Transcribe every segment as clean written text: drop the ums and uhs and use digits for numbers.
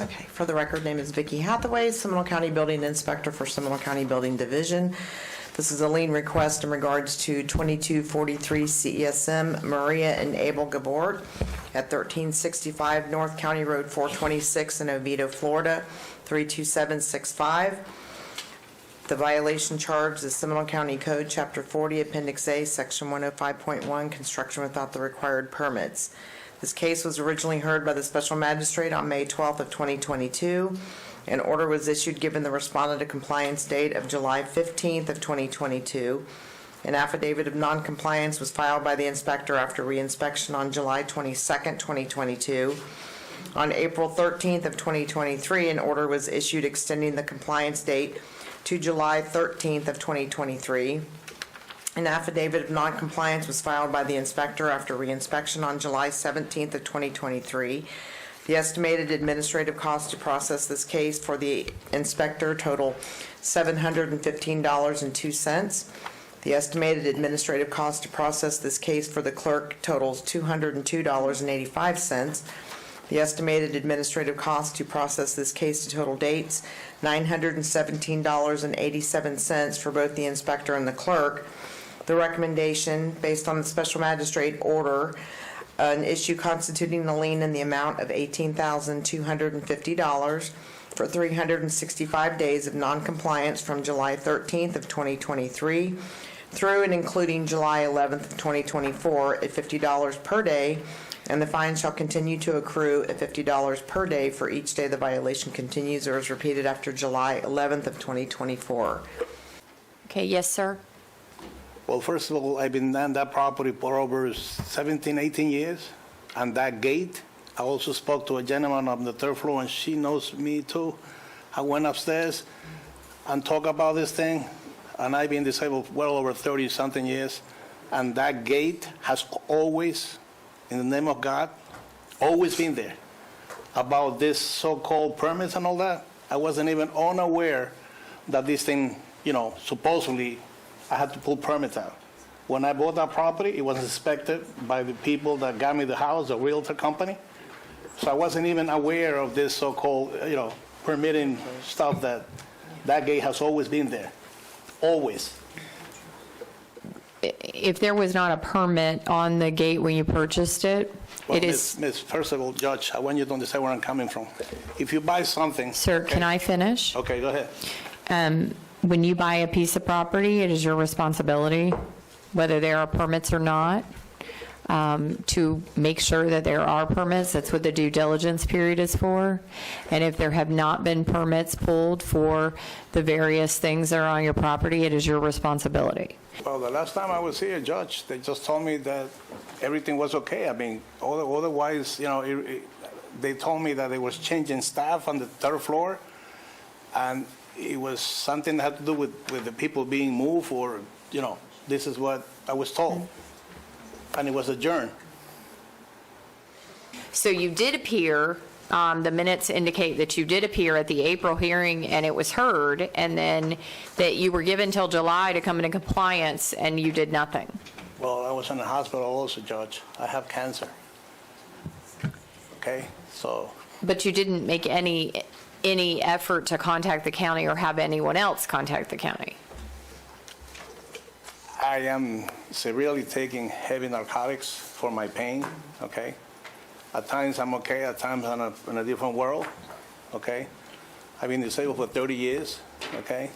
Okay, for the record, name is Vicki Hathaway, Seminole County Building Inspector for Seminole County Building Division. This is a lien request in regards to 2243 CESM Maria and Abel Gabort at 1365 North County Road 426 in Oviedo, Florida, 32765. The violation charge is Seminole County Code, Chapter 40, Appendix A, Section 105.1, construction without the required permits. This case was originally heard by the special magistrate on May 12th of 2022. An order was issued giving the respondent a compliance date of July 15th of 2022. An affidavit of noncompliance was filed by the inspector after reinspection on July 22nd, 2022. On April 13th of 2023, an order was issued extending the compliance date to July 13th of 2023. An affidavit of noncompliance was filed by the inspector after reinspection on July 17th of 2023. The estimated administrative cost to process this case for the inspector total $715.02. The estimated administrative cost to process this case for the clerk totals $202.85. The estimated administrative cost to process this case to total dates $917.87 for both the inspector and the clerk. The recommendation, based on the special magistrate order, an issue constituting a lien in the amount of $18,250 for 365 days of noncompliance from July 13th of 2023 through and including July 11th of 2024 at $50 per day, and the fine shall continue to accrue at $50 per day for each day the violation continues or is repeated after July 11th of 2024. Okay, yes, sir. Well, first of all, I've been on that property for over 17, 18 years. And that gate, I also spoke to a gentleman on the third floor, and she knows me too. I went upstairs and talked about this thing, and I've been disabled well over 30-something years. And that gate has always, in the name of God, always been there. About this so-called permits and all that, I wasn't even unaware that this thing, supposedly, I had to pull permits out. When I bought that property, it was inspected by the people that got me the house, the realtor company. So I wasn't even aware of this so-called, permitting stuff that gate has always been there. Always. If there was not a permit on the gate when you purchased it, Well, it is... Miss, first of all, Judge, I want you to understand where I'm coming from. If you buy something... Sir, can I finish? Okay, go ahead. When you buy a piece of property, it is your responsibility, whether there are permits or not, to make sure that there are permits. That's what the due diligence period is for. And if there have not been permits pulled for the various things that are on your property, it is your responsibility. Well, the last time I was here, Judge, they just told me that everything was okay. I mean, otherwise, they told me that they was changing staff on the third floor, and it was something that had to do with the people being moved, or, this is what I was told. And it was adjourned. So you did appear, the minutes indicate that you did appear at the April hearing and it was heard, and then that you were given till July to come into compliance and you did nothing. Well, I was in the hospital also, Judge. I have cancer. Okay, so... But you didn't make any effort to contact the county or have anyone else contact the county? I am severely taking heavy narcotics for my pain, okay? At times I'm okay, at times I'm in a different world, okay? I've been disabled for 30 years, okay?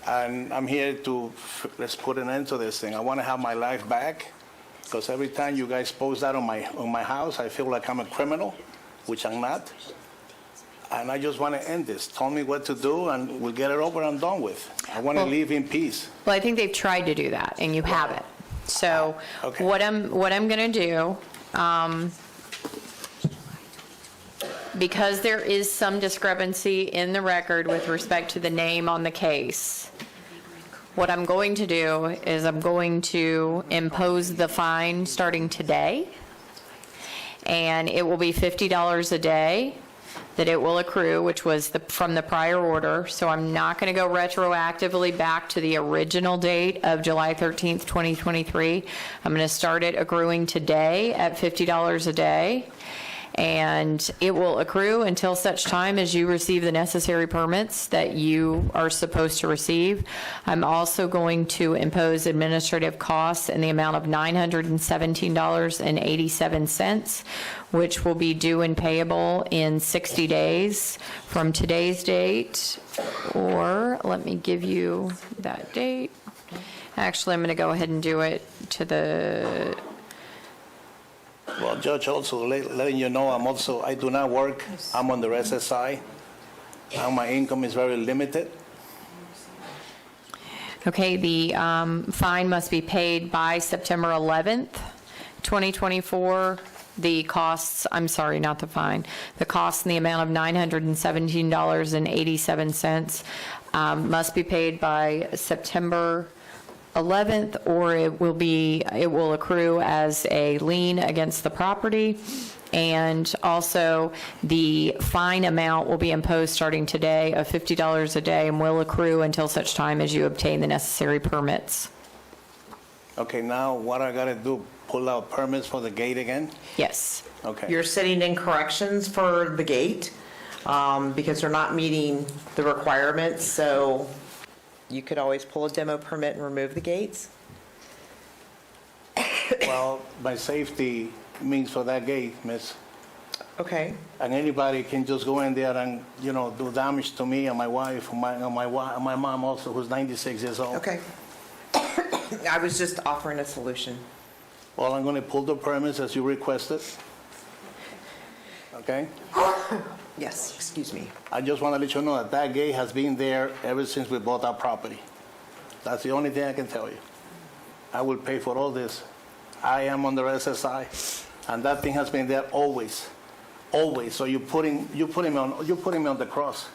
And I'm here to, let's put an end to this thing. I want to have my life back, because every time you guys post that on my house, I feel like I'm a criminal, which I'm not. And I just want to end this. Tell me what to do, and we'll get it over and done with. I want to live in peace. Well, I think they've tried to do that, and you haven't. So okay. what I'm going to do, because there is some discrepancy in the record with respect to the name on the case, what I'm going to do is I'm going to impose the fine starting today, and it will be $50 a day that it will accrue, which was from the prior order. So I'm not going to go retroactively back to the original date of July 13th, 2023. I'm going to start it accruing today at $50 a day. and it will accrue until such time as you receive the necessary permits that you are supposed to receive. I'm also going to impose administrative costs in the amount of $917.87, which will be due and payable in 60 days from today's date, or let me give you that date. Actually, I'm going to go ahead and do it to the, Well, Judge, also letting you know, I do not work. I'm on the SSI, and my income is very limited. okay, the fine must be paid by September 11th, 2024. The costs, I'm sorry, not the fine, the cost in the amount of $917.87 must be paid by September 11th, or it will accrue as a lien against the property. And also, the fine amount will be imposed starting today of $50 a day and will accrue until such time as you obtain the necessary permits. Okay, now what I gotta do, pull out permits for the gate again? Yes. Okay. You're sitting in corrections for the gate because they're not meeting the requirements, so you could always pull a demo permit and remove the gates. Well, my safety means for that gate, miss. Okay, And anybody can just go in there and, do damage to me and my wife, and my mom also, who's 96 years old. okay. I was just offering a solution. Well, I'm gonna pull the permits as you requested. Okay? Yes, excuse me. I just want to let you know that that gate has been there ever since we bought our property. That's the only thing I can tell you. I will pay for all this. I am under SSI, and that thing has been there always, always. So you're putting me on the cross.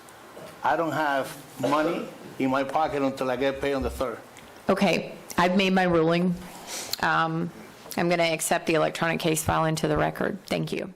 I don't have money in my pocket until I get paid on the 3rd. Okay, I've made my ruling. I'm going to accept the electronic case file into the record. Thank you.